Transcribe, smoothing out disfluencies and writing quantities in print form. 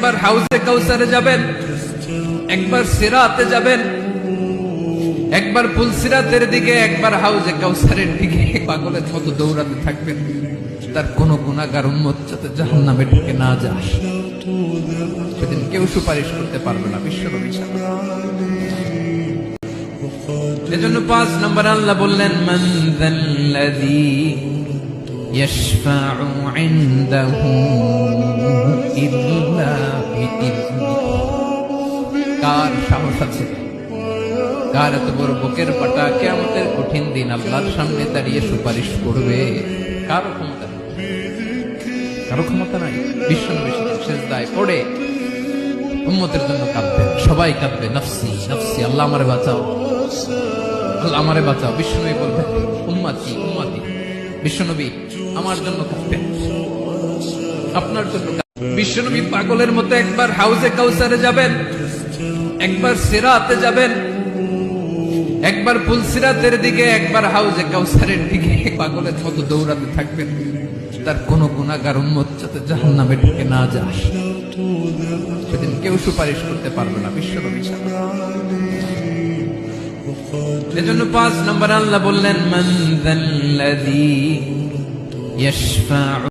একবার হাউজে কাউসারে যাবেন, একবার সিরাতে যাবেন, একবার পুলসিরাতের দিকে, একবার হাউজে কাউসারের দিকে পাগলের মতো দৌড়াতে থাকবেন। তার কোন গুনাহগার উম্মত যাতে জাহান্নামে ঢুকে না যায়, সেদিন কেউ সুপারিশ করতে পারবে না বিশ্বনবী ছাড়া। এজন্য ৫ নম্বর আল্লাহ বললেন, মান যাল্লাযী ইয়াশফাউ ইনদাহু ইল্লা বিইযনিহি। কার সাহস আছে, কার এত বড় বুকের পাটা কিয়ামতের কঠিন দিন আল্লাহর সামনে দাঁড়িয়ে সুপারিশ করবে? কারো ক্ষমতা নেই, কারো ক্ষমতা নাই। বিশ্বনবী সিজদায় পড়ে উম্মতের জন্য কাঁদবেন, সবাই কাঁদবে, নফসি নফসি, আল্লাহ আমারে বাঁচাও, আল্লাহ আমারে বাঁচাও। বিশ্বনবী বলবেন, উম্মতি উম্মতি। বিশ্বনবী আমার জন্য কাঁদবেন, আপনার জন্য। বিশ্বনবী পাগলের মতো একবার হাউজে কাউসারে যাবেন, একবার সিরাতে যাবেন, একবার পুলসিরাতের দিকে, একবার হাউজে কাউসারের দিকে পাগলের মতো দৌড়াতে থাকবেন। তার কোন গুনাহগার উম্মত যাতে জাহান্নামে ঢুকে না যায়, সেদিন কেউ সুপারিশ করতে পারবে না বিশ্বনবী ছাড়া। এজন্য ৫ নম্বর আল্লাহ বললেন, মান যাল্লাযী ইয়াশফাউ